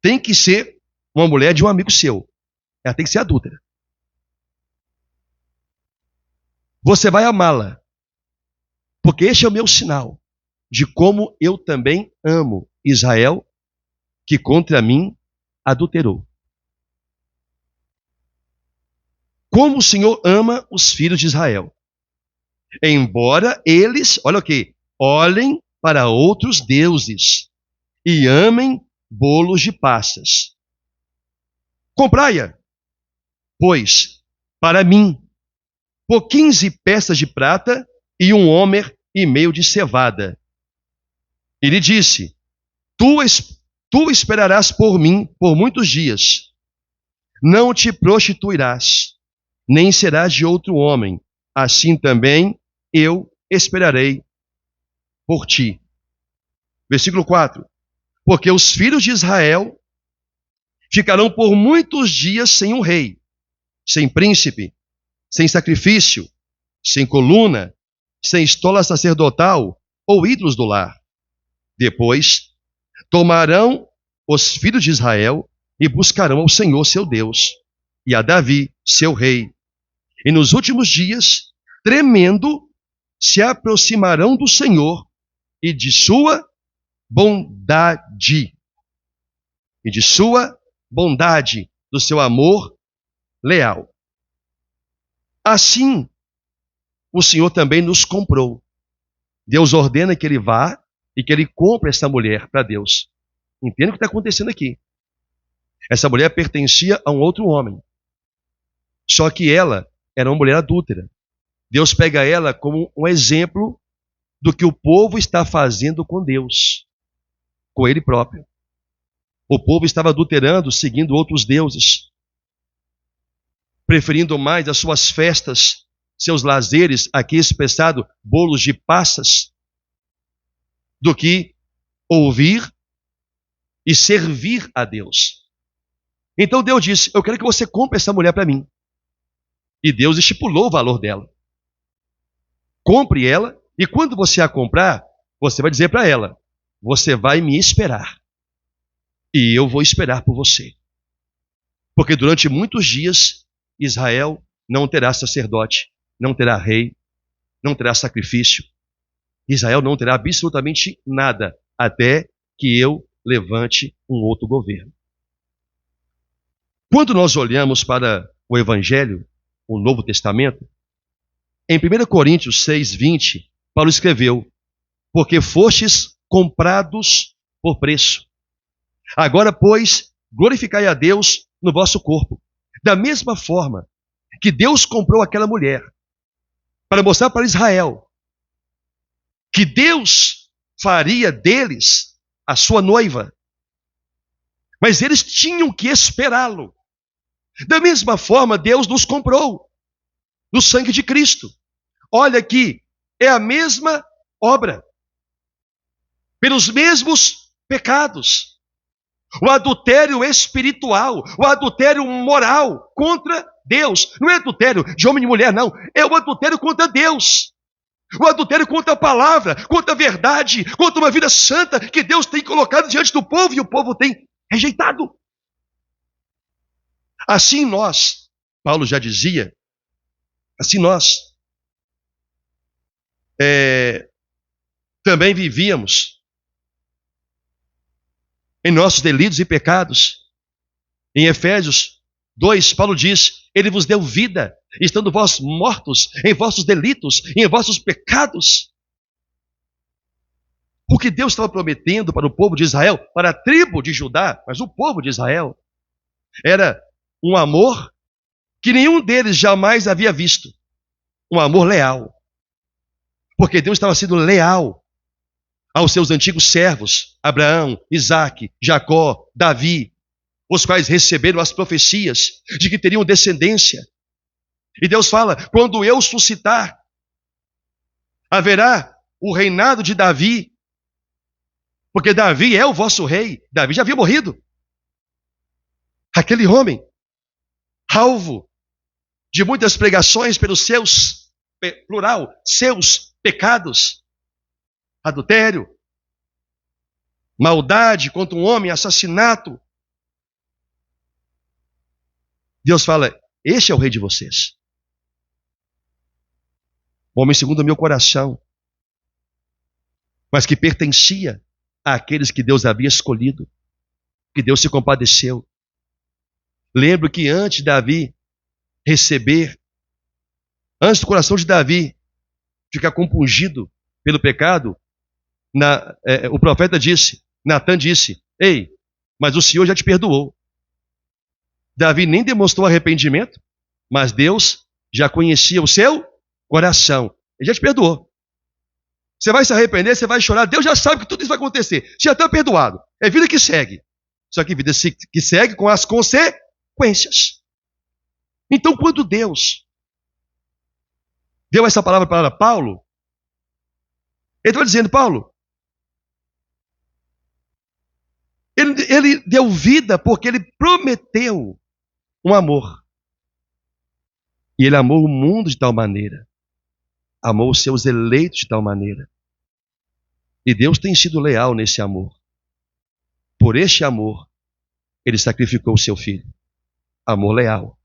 Tem que ser uma mulher de um amigo seu. Ela tem que ser adúltera. Você vai amá-la. Porque este é o meu sinal de como eu também amo Israel, que contra mim adulterou. Como o Senhor ama os filhos de Israel. Embora eles, olha aqui, olhem para outros deuses e amem bolos de passas. Comprai-a, pois, para mim, por 15 peças de prata e 1 homer e meio de cevada. Ele disse, tu esperarás por mim por muitos dias. Não te prostituirás, nem serás de outro homem. Assim também eu esperarei por ti. Versículo 4. Porque os filhos de Israel ficarão por muitos dias sem um rei, sem príncipe, sem sacrifício, sem coluna, sem estola sacerdotal ou ídolos do lar. Depois, tomarão os filhos de Israel e buscarão ao Senhor seu Deus e a Davi, seu rei. E nos últimos dias, tremendo, se aproximarão do Senhor e de sua bondade. E de sua bondade, do seu amor leal. Assim, o Senhor também nos comprou. Deus ordena que ele vá e que ele compre essa mulher para Deus. Entende o que está acontecendo aqui? Essa mulher pertencia a um outro homem. Só que ela era uma mulher adúltera. Deus pega ela como um exemplo do que o povo está fazendo com Deus, com ele próprio. O povo estava adulterando, seguindo outros deuses, preferindo mais as suas festas, seus lazeres, aqui expressado, bolos de passas, do que ouvir e servir a Deus. Então Deus disse, eu quero que você compre essa mulher para mim. E Deus estipulou o valor dela. Compre ela, e quando você a comprar, você vai dizer para ela, você vai me esperar. E eu vou esperar por você. Porque durante muitos dias, Israel não terá sacerdote, não terá rei, não terá sacrifício. Israel não terá absolutamente nada, até que eu levante um outro governo. Quando nós olhamos para o Evangelho, o Novo Testamento, em 1 Coríntios 6, 20, Paulo escreveu, porque fostes comprados por preço. Agora, pois, glorificai a Deus no vosso corpo. Da mesma forma que Deus comprou aquela mulher, para mostrar para Israel que Deus faria deles a sua noiva. Mas eles tinham que esperá-lo. Da mesma forma, Deus nos comprou no sangue de Cristo. Olha aqui, é a mesma obra, pelos mesmos pecados. O adultério espiritual, o adultério moral contra Deus. Não é adultério de homem e mulher, não. É o adultério contra Deus. O adultério contra a palavra, contra a verdade, contra uma vida santa que Deus tem colocado diante do povo e o povo tem rejeitado. Assim nós, Paulo já dizia, assim nós também vivíamos em nossos delitos e pecados. Em Efésios 2, Paulo diz, ele vos deu vida, estando vós mortos em vossos delitos e em vossos pecados. O que Deus estava prometendo para o povo de Israel, para a tribo de Judá, mas o povo de Israel, era um amor que nenhum deles jamais havia visto. Um amor leal. Porque Deus estava sendo leal aos seus antigos servos, Abraão, Isaque, Jacó, Davi, os quais receberam as profecias de que teriam descendência. E Deus fala, quando eu suscitar, haverá o reinado de Davi, porque Davi é o vosso rei. Davi já havia morrido. Aquele homem, alvo de muitas pregações pelos seus, plural, seus pecados, adultério, maldade contra um homem, assassinato. Deus fala, este é o rei de vocês. Homem segundo o meu coração, mas que pertencia àqueles que Deus havia escolhido, que Deus se compadeceu. Lembro que antes de Davi receber, antes do coração de Davi ficar compungido pelo pecado, o profeta disse, Natan disse, ei, mas o Senhor já te perdoou. Davi nem demonstrou arrependimento, mas Deus já conhecia o seu coração. Ele já te perdoou. Você vai se arrepender, você vai chorar, Deus já sabe que tudo isso vai acontecer. Você já está perdoado. É vida que segue. Só que vida que segue com as consequências. Então, quando Deus deu essa palavra para Paulo, ele estava dizendo, Paulo, ele deu vida porque ele prometeu um amor. E ele amou o mundo de tal maneira, amou os seus eleitos de tal maneira. E Deus tem sido leal nesse amor. Por este amor, ele sacrificou o seu filho. Amor leal.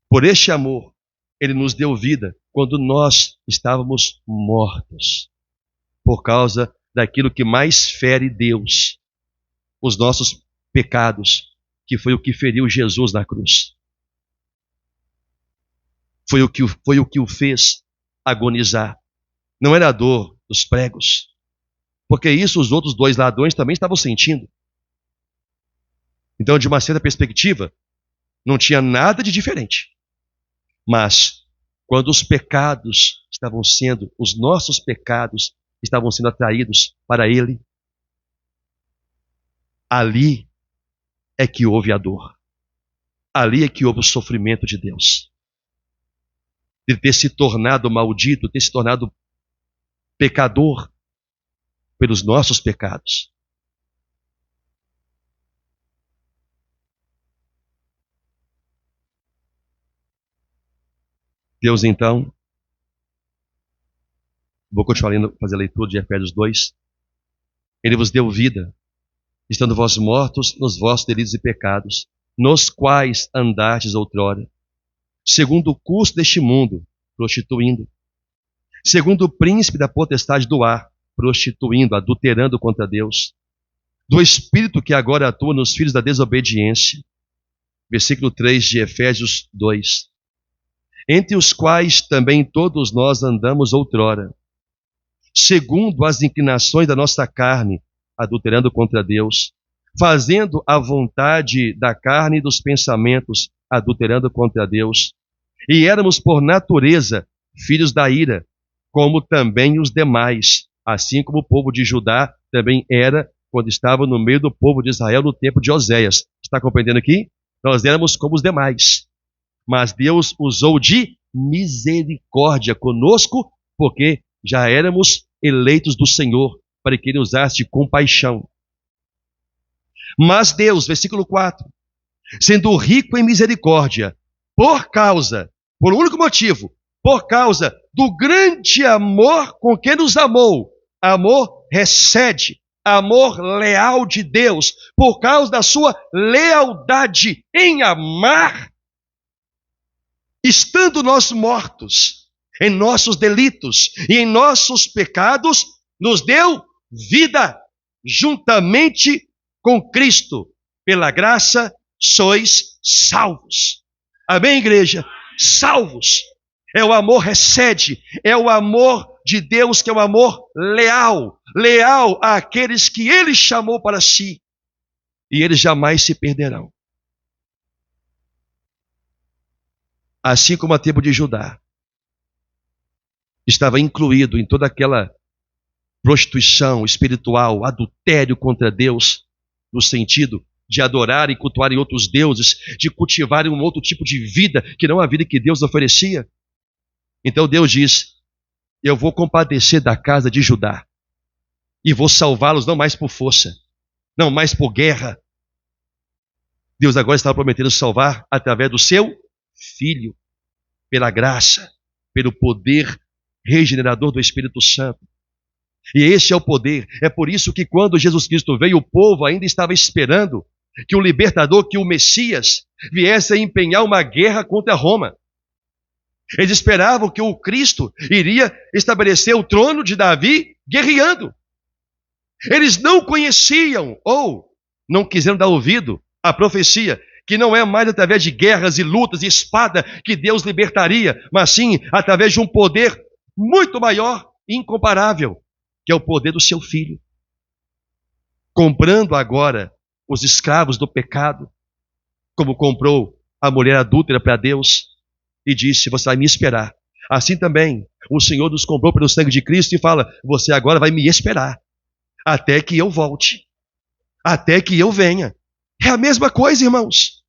Por este amor, ele nos deu vida quando nós estávamos mortos. Por causa daquilo que mais fere Deus, os nossos pecados, que foi o que feriu Jesus na cruz. Foi o que o fez agonizar. Não era a dor dos pregos, porque isso os outros dois ladrões também estavam sentindo. Então, de uma certa perspectiva, não tinha nada de diferente. Mas, quando os pecados estavam sendo, os nossos pecados estavam sendo atraídos para Ele, ali é que houve a dor. Ali é que houve o sofrimento de Deus. De ter se tornado maldito, ter se tornado pecador pelos nossos pecados. Deus, então, vou continuar lendo, fazer a leitura de Efésios 2. Ele vos deu vida, estando vós mortos nos vossos delitos e pecados, nos quais andastes outrora, segundo o curso deste mundo, prostituindo, segundo o príncipe da potestade do ar, prostituindo, adulterando contra Deus, do espírito que agora atua nos filhos da desobediência. Versículo 3 de Efésios 2. Entre os quais também todos nós andamos outrora, segundo as inclinações da nossa carne, adulterando contra Deus, fazendo a vontade da carne e dos pensamentos, adulterando contra Deus. E éramos por natureza filhos da ira, como também os demais, assim como o povo de Judá também era quando estava no meio do povo de Israel no tempo de Oséias. Está compreendendo aqui? Nós éramos como os demais, mas Deus usou de misericórdia conosco, porque já éramos eleitos do Senhor, para que Ele usasse de compaixão. Mas Deus, versículo 4, sendo rico em misericórdia, por um único motivo, por causa do grande amor com que nos amou, amor recede, amor leal de Deus, por causa da sua lealdade em amar, estando nós mortos em nossos delitos e em nossos pecados, nos deu vida juntamente com Cristo. Pela graça sois salvos. Amém, igreja? Salvos. É o amor recede, é o amor de Deus, que é o amor leal, leal àqueles que Ele chamou para si, e eles jamais se perderão. Assim como a tribo de Judá estava incluído em toda aquela prostituição espiritual, adultério contra Deus, no sentido de adorar e cultuar em outros deuses, de cultivarem um outro tipo de vida, que não a vida que Deus oferecia. Então Deus diz: eu vou compadecer da casa de Judá, e vou salvá-los não mais por força, não mais por guerra. Deus agora estava prometendo salvar através do seu Filho, pela graça, pelo poder regenerador do Espírito Santo. E esse é o poder. É por isso que quando Jesus Cristo veio, o povo ainda estava esperando que o libertador, que o Messias, viesse a empenhar uma guerra contra Roma. Eles esperavam que o Cristo iria estabelecer o trono de Davi guerreando. Eles não conheciam ou não quiseram dar ouvido à profecia, que não é mais através de guerras e lutas e espada que Deus libertaria, mas sim através de um poder muito maior e incomparável, que é o poder do seu Filho. Comprando agora os escravos do pecado, como comprou a mulher adúltera para Deus, e disse: você vai me esperar. Assim também o Senhor nos comprou pelo sangue de Cristo e fala: você agora vai me esperar, até que eu volte, até que eu venha. É a mesma coisa, irmãos.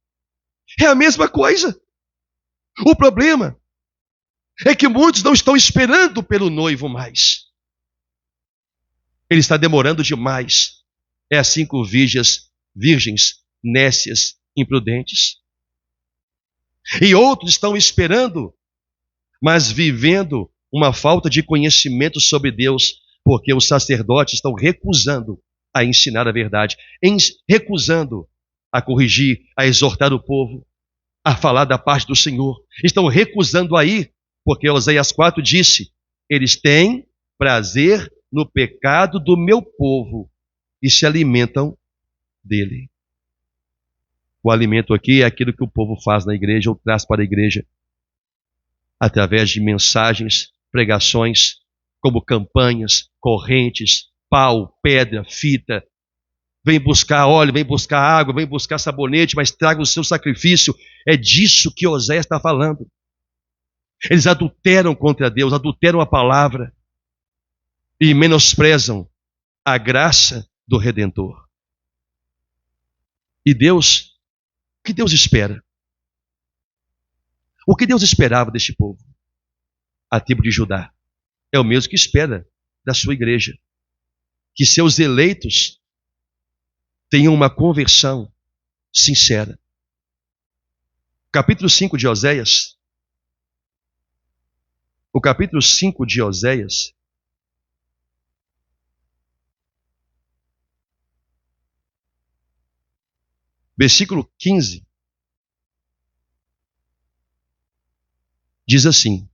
É a mesma coisa. O problema é que muitos não estão esperando pelo noivo mais. Ele está demorando demais. É assim com virgens, nécias, imprudentes. E outros estão esperando, mas vivendo uma falta de conhecimento sobre Deus, porque os sacerdotes estão recusando a ensinar a verdade, recusando a corrigir, a exortar o povo, a falar da parte do Senhor. Estão recusando a ir, porque Oséias 4 disse: eles têm prazer no pecado do meu povo e se alimentam dele. O alimento aqui é aquilo que o povo faz na igreja ou traz para a igreja, através de mensagens, pregações, como campanhas, correntes, pau, pedra, fita. Vem buscar óleo, vem buscar água, vem buscar sabonete, mas traga o seu sacrifício. É disso que Oséias está falando. Eles adulteram contra Deus, adulteram a palavra e menosprezam a graça do Redentor. E Deus, o que Deus espera? O que Deus esperava deste povo? A tribo de Judá é o mesmo que espera da sua igreja, que seus eleitos tenham uma conversão sincera. Capítulo 5 de Oséias. O capítulo 5 de Oséias versículo 15, diz assim: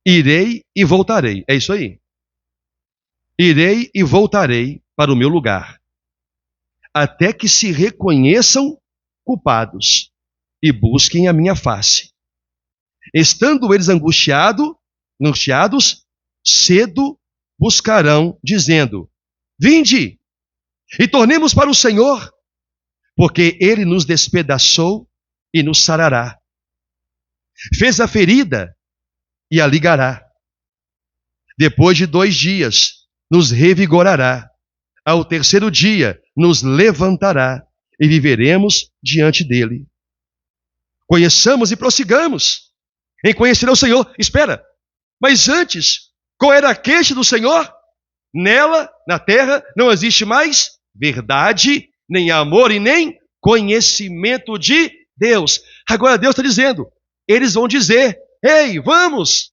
irei e voltarei. É isso aí. Irei e voltarei para o meu lugar, até que se reconheçam culpados e busquem a minha face. Estando eles angustiados, cedo buscarão, dizendo: vinde e tornemos para o Senhor, porque ele nos despedaçou e nos sarará. Fez a ferida e a ligará. Depois de 2 dias nos revigorará ao terceiro dia nos levantará e viveremos diante dele. Conheçamos e prossigamos em conhecer ao Senhor. Espera, mas antes, qual era a queixa do Senhor? Nela, na terra, não existe mais verdade, nem amor e nem conhecimento de Deus. Agora Deus está dizendo, eles vão dizer, ei, vamos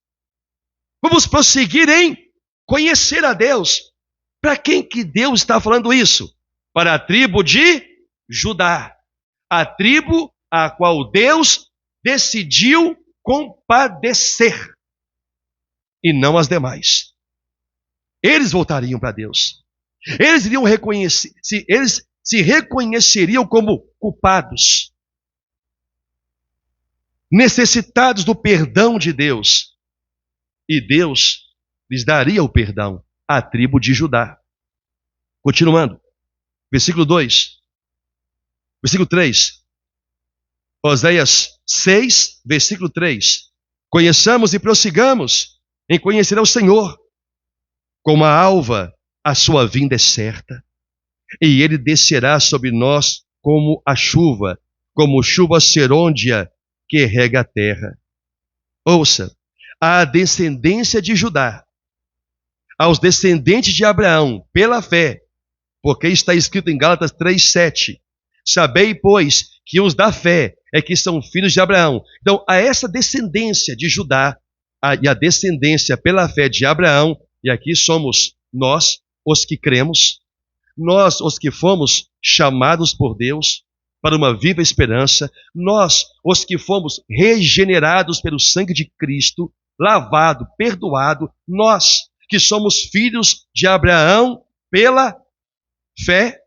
prosseguir em conhecer a Deus. Para quem que Deus está falando isso? Para a tribo de Judá, a tribo a qual Deus decidiu compadecer, e não as demais. Eles voltariam para Deus. Eles iriam reconhecer, eles se reconheceriam como culpados, necessitados do perdão de Deus. E Deus lhes daria o perdão à tribo de Judá. Continuando, versículo 2, versículo 3, Oséias 6, versículo 3. Conheçamos e prossigamos em conhecer ao Senhor. Como a alva, a sua vinda é certa, e ele descerá sobre nós como a chuva, como chuva serôndia que rega a terra. Ouça, a descendência de Judá, aos descendentes de Abraão, pela fé, porque está escrito em Gálatas 3:7, sabei, pois, que os da fé é que são filhos de Abraão. Então, a essa descendência de Judá, e a descendência pela fé de Abraão, e aqui somos nós, os que cremos, nós, os que fomos chamados por Deus para uma viva esperança, nós, os que fomos regenerados pelo sangue de Cristo, lavado, perdoado, nós, que somos filhos de Abraão pela fé.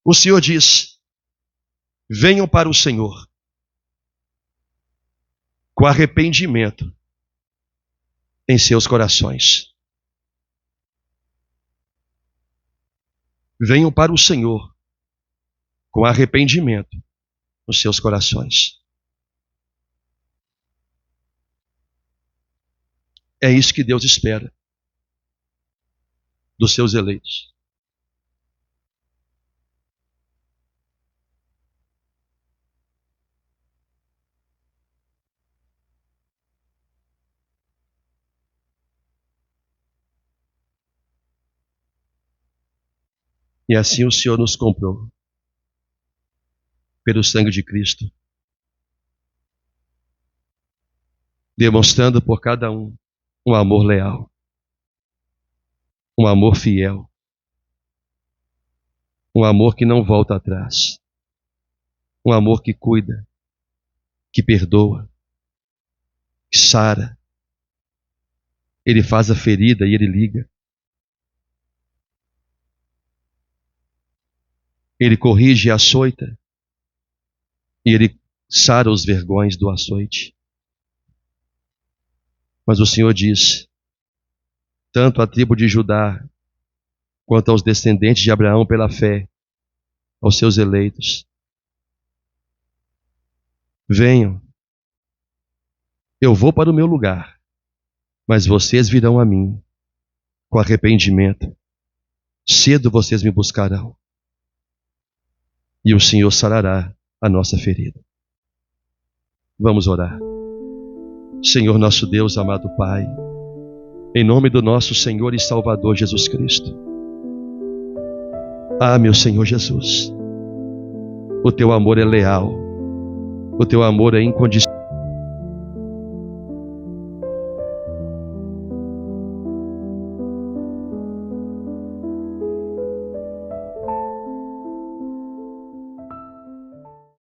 O Senhor diz, venham para o Senhor com arrependimento em seus corações. Venham para o Senhor com arrependimento nos seus corações. É isso que Deus espera dos seus eleitos. E assim o Senhor nos comprou pelo sangue de Cristo, demonstrando por cada um amor leal, um amor fiel, um amor que não volta atrás, um amor que cuida, que perdoa, que sara. Ele faz a ferida e ele liga. Ele corrige a açoita e ele sara os vergões do açoite. Mas o Senhor diz, tanto à tribo de Judá, quanto aos descendentes de Abraão pela fé, aos seus eleitos, venham, eu vou para o meu lugar, mas vocês virão a mim com arrependimento. Cedo vocês me buscarão. E o Senhor sarará a nossa ferida. Vamos orar. Senhor nosso Deus, amado Pai, em nome do nosso Senhor e Salvador Jesus Cristo. Ah, meu Senhor Jesus, o teu amor é leal, o teu amor é incondicional.